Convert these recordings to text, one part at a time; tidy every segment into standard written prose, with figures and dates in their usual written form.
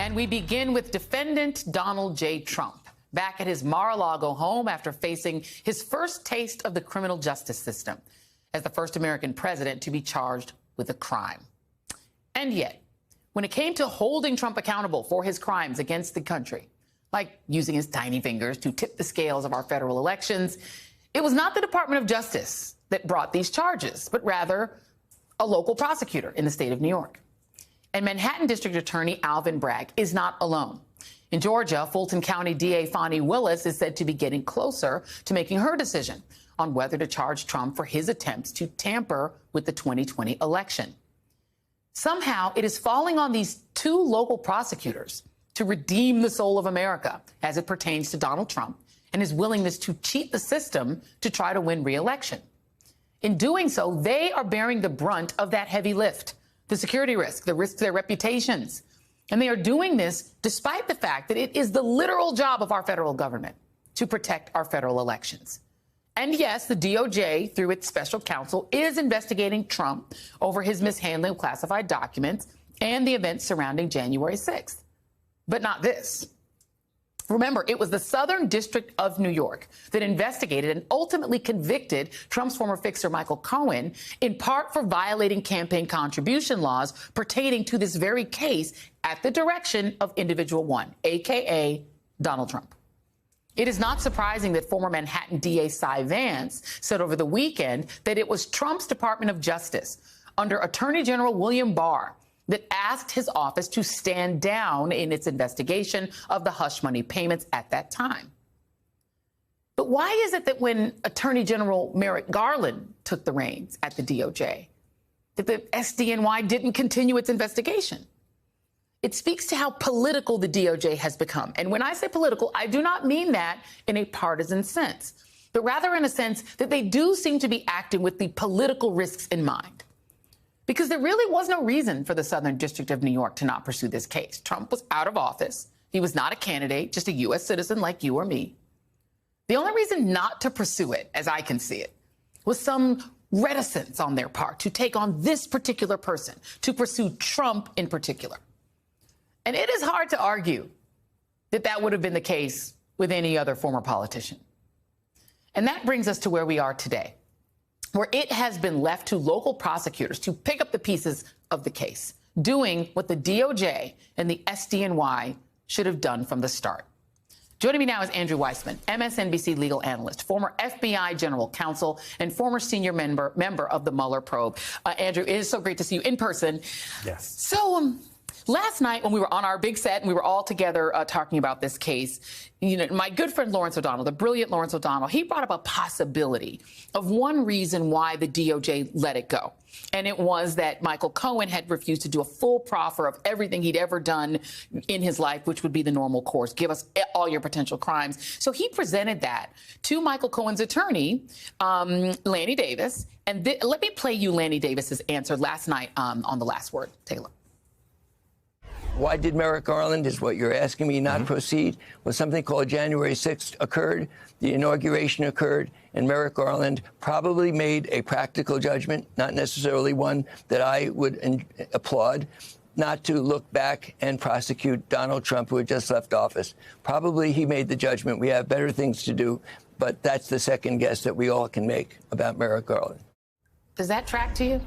And we begin with defendant Donald J. Trump, back at his Mar-a-Lago home after facing his first taste of the criminal justice system as the first American president to be charged with a crime. And yet, when it came to holding Trump accountable for his crimes against the country, like using his tiny fingers to tip the scales of our federal elections, it was not the Department of Justice that brought these charges, but rather a local prosecutor in the state of New York. And Manhattan District Attorney Alvin Bragg is not alone. In Georgia, Fulton County DA Fani Willis is said to be getting closer to making her decision on whether to charge Trump for his attempts to tamper with the 2020 election. Somehow, it is falling on these two local prosecutors to redeem the soul of America as it pertains to Donald Trump and his willingness to cheat the system to try to win re-election. In doing so, they are bearing the brunt of that heavy lift, the security risk, the risk to their reputations. And they are doing this despite the fact that it is the literal job of our federal government to protect our federal elections. And yes, the DOJ, through its special counsel, is investigating Trump over his mishandling of classified documents and the events surrounding January 6th. But not this. Remember, it was the Southern District of New York that investigated and ultimately convicted Trump's former fixer, Michael Cohen, in part for violating campaign contribution laws pertaining to this very case at the direction of Individual One, a.k.a. Donald Trump. It is not surprising that former Manhattan DA Cy Vance said over the weekend that it was Trump's Department of Justice under Attorney General William Barr that asked his office to stand down in its investigation of the hush money payments at that time. But why is it that when Attorney General Merrick Garland took the reins at the DOJ, that the SDNY didn't continue its investigation? It speaks to how political the DOJ has become. And when I say political, I do not mean that in a partisan sense, but rather in a sense that they do seem to be acting with the political risks in mind. Because there really was no reason for the Southern District of New York to not pursue this case. Trump was out of office. He was not a candidate, just a U.S. citizen like you or me. The only reason not to pursue it, as I can see it, was some reticence on their part to take on this particular person, to pursue Trump in particular. And it is hard to argue that that would have been the case with any other former politician. And that brings us to where we are today, where it has been left to local prosecutors to pick up the pieces of the case, doing what the DOJ and the SDNY should have done from the start. Joining me now is Andrew Weissmann, MSNBC legal analyst, former FBI general counsel, and former senior member of the Mueller probe. Andrew, it is so great to see you in person. Yes. So, last night, when we were on our big set and we were all together talking about this case, my good friend Lawrence O'Donnell, the brilliant Lawrence O'Donnell, he brought up a possibility of one reason why the DOJ let it go. And it was that Michael Cohen had refused to do a full proffer of everything he'd ever done in his life, which would be the normal course. Give us all your potential crimes. So he presented that to Michael Cohen's attorney, Lanny Davis. And let me play you Lanny Davis's answer last night on The Last Word. Take a look. Why did Merrick Garland, is what you're asking me, not proceed? Well, something called January 6th occurred, the inauguration occurred, and Merrick Garland probably made a practical judgment, not necessarily one that I would applaud, not to look back and prosecute Donald Trump, who had just left office. Probably he made the judgment, we have better things to do, but that's the second guess that we all can make about Merrick Garland. Does that track to you?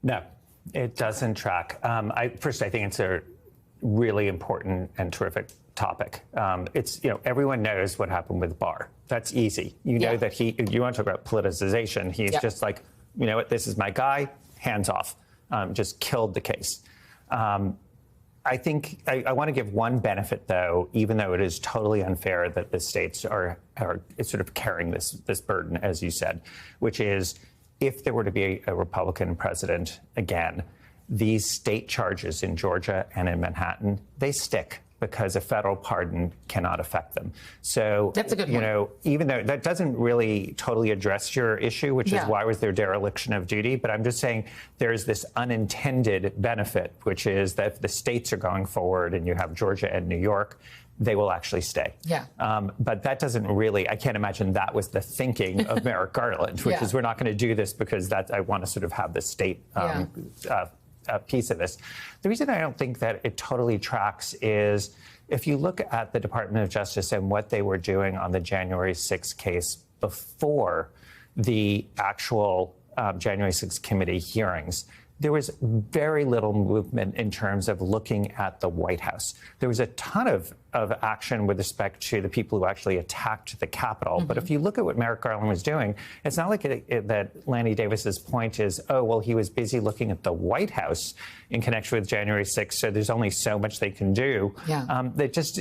No. It doesn't track. First, I think it's a really important and terrific topic. Everyone knows what happened with Barr. That's easy. You know that you want to talk about politicization. He's just like, you know what, this is my guy, hands off. Just killed the case. I think I want to give one benefit, though, even though it is totally unfair that the states are sort of carrying this burden, as you said, which is, if there were to be a Republican president again, these state charges in Georgia and in Manhattan, they stick because a federal pardon cannot affect them. So, that's a good one. Even though that doesn't really totally address your issue, which is why was there dereliction of duty, but I'm just saying there's this unintended benefit, which is that if the states are going forward and you have Georgia and New York, they will actually stay. Yeah. But that doesn't really, I can't imagine that was the thinking of Merrick Garland, which is we're not going to do this because I want to sort of have the state piece of this. The reason I don't think that it totally tracks is if you look at the Department of Justice and what they were doing on the January 6th case before the actual January 6th committee hearings, there was very little movement in terms of looking at the White House. There was a ton of action with respect to the people who actually attacked the Capitol. But if you look at what Merrick Garland was doing, it's not like that Lanny Davis's point is, oh, well, he was busy looking at the White House in connection with January 6th, so there's only so much they can do. Yeah. They just,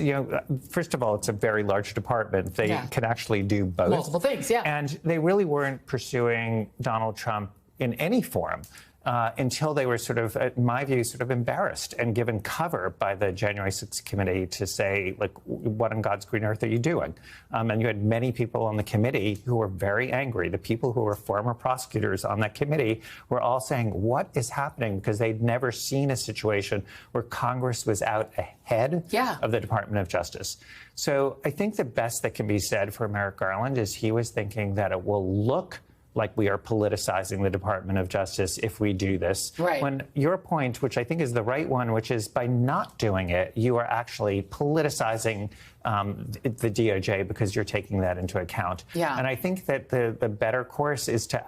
first of all, it's a very large department. They can actually do both. Multiple things, yeah. And they really weren't pursuing Donald Trump in any form. Until they were sort of, in my view, sort of embarrassed and given cover by the January 6th committee to say, like, what on God's green earth are you doing? And you had many people on the committee who were very angry. The people who were former prosecutors on that committee were all saying, what is happening? Because they'd never seen a situation where Congress was out ahead of the Department of Justice. So I think the best that can be said for Merrick Garland is he was thinking that it will look like we are politicizing the Department of Justice if we do this. Right. When your point, which I think is the right one, which is by not doing it, you are actually politicizing the DOJ because you're taking that into account. Yeah. And I think that the better course is to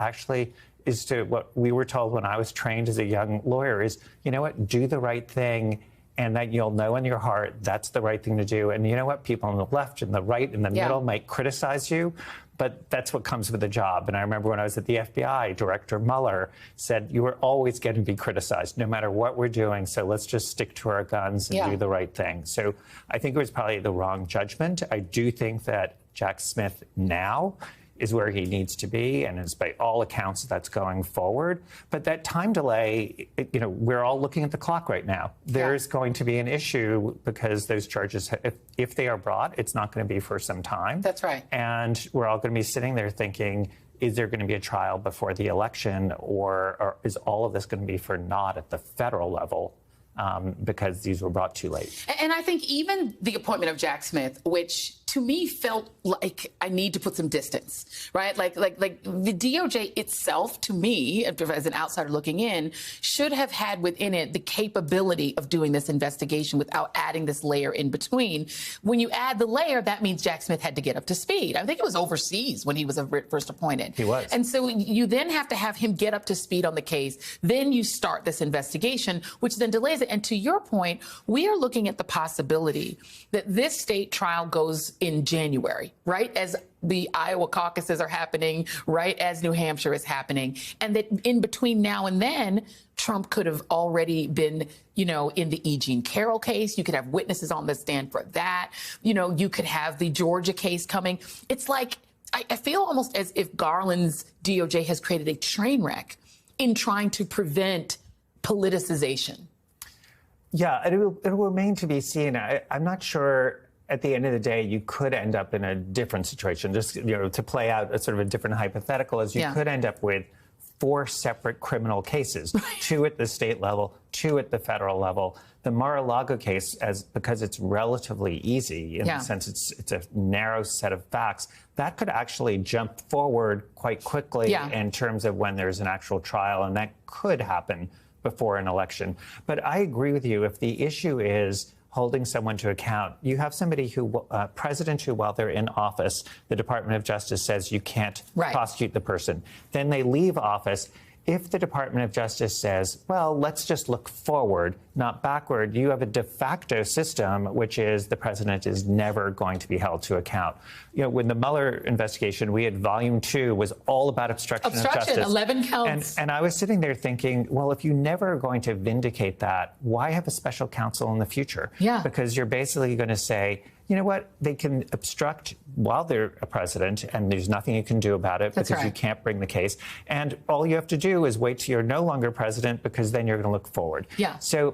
what we were told when I was trained as a young lawyer is, you know what, do the right thing. And that you'll know in your heart that's the right thing to do. And you know what? People on the left and the right and the middle might criticize you, but that's what comes with the job. And I remember when I was at the FBI, Director Mueller said, you are always going to be criticized, no matter what we're doing. So let's just stick to our guns and do the right thing. So I think it was probably the wrong judgment. I do think that Jack Smith now is where he needs to be, and is by all accounts that's going forward. But that time delay, we're all looking at the clock right now. There's going to be an issue because those charges, if they are brought, it's not going to be for some time. That's right. And we're all going to be sitting there thinking, is there going to be a trial before the election, or is all of this going to be for naught at the federal level? Because these were brought too late. And I think even the appointment of Jack Smith, which to me felt like I need to put some distance, right? Like the DOJ itself, to me, as an outsider looking in, should have had within it the capability of doing this investigation without adding this layer in between. When you add the layer, that means Jack Smith had to get up to speed. I think it was overseas when he was first appointed. He was. And so you then have to have him get up to speed on the case. Then you start this investigation, which then delays it. And to your point, we are looking at the possibility that this state trial goes in January, right as the Iowa caucuses are happening, right as New Hampshire is happening, and that in between now and then, Trump could have already been, in the E. Jean Carroll case. You could have witnesses on the stand for that. You could have the Georgia case coming. It's like, I feel almost as if Garland's DOJ has created a train wreck in trying to prevent politicization. Yeah, it'll remain to be seen. I'm not sure. At the end of the day, you could end up in a different situation. Just to play out a sort of a different hypothetical, is you could end up with 4 separate criminal cases, 2 at the state level, 2 at the federal level. The Mar-a-Lago case, because it's relatively easy in the sense it's a narrow set of facts, that could actually jump forward quite quickly in terms of when there's an actual trial, and that could happen before an election. But I agree with you. If the issue is holding someone to account, you have somebody president who, while they're in office, the Department of Justice says you can't prosecute the person. Then they leave office. If the Department of Justice says, well, let's just look forward, not backward, you have a de facto system, which is the president is never going to be held to account. When the Mueller investigation, we had volume 2 was all about obstruction of justice. 11 counts. And I was sitting there thinking, well, if you never are going to vindicate that, why have a special counsel in the future? Yeah. Because you're basically going to say, you know what, they can obstruct while they're a president, and there's nothing you can do about it because you can't bring the case. And all you have to do is wait till you're no longer president, because then you're going to look forward. Yeah. So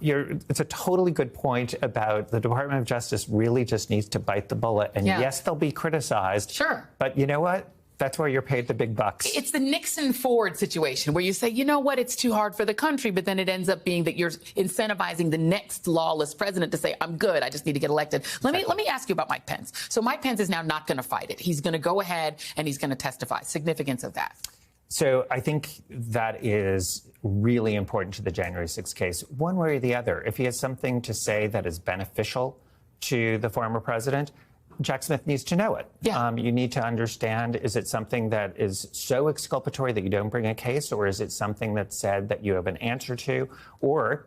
it's a totally good point about the Department of Justice really just needs to bite the bullet. And yes, they'll be criticized. Sure. But you know what? That's where you're paid the big bucks. It's the Nixon-Ford situation where you say, you know what, it's too hard for the country, but then it ends up being that you're incentivizing the next lawless president to say, I'm good, I just need to get elected. Let me ask you about Mike Pence. So Mike Pence is now not going to fight it. He's going to go ahead and he's going to testify. Significance of that? So I think that is really important to the January 6th case, one way or the other. If he has something to say that is beneficial to the former president, Jack Smith needs to know it. Yeah. You need to understand, is it something that is so exculpatory that you don't bring a case, or is it something that's said that you have an answer to, or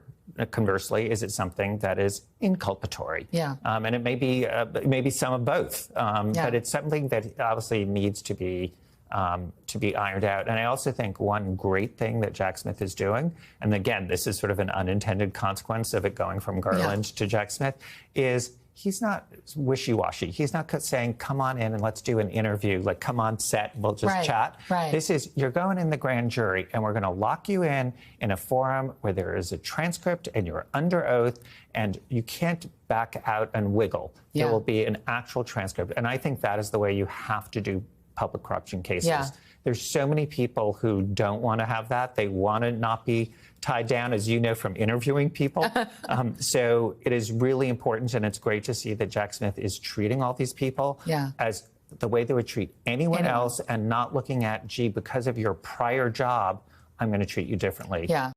conversely, is it something that is inculpatory? Yeah. And it may be some of both, but it's something that obviously needs to be ironed out. And I also think one great thing that Jack Smith is doing, and again, this is sort of an unintended consequence of it going from Garland to Jack Smith, is he's not wishy-washy. He's not saying, come on in and let's do an interview, like come on set, we'll just chat. Right. This is, you're going in the grand jury and we're going to lock you in a forum where there is a transcript and you're under oath and you can't back out and wiggle. Yeah. There will be an actual transcript. And I think that is the way you have to do public corruption cases. Yeah. There's so many people who don't want to have that. They want to not be tied down, as you know, from interviewing people. So it is really important, and it's great to see that Jack Smith is treating all these people as the way they would treat anyone else, and not looking at, gee, because of your prior job, I'm going to treat you differently. Yeah.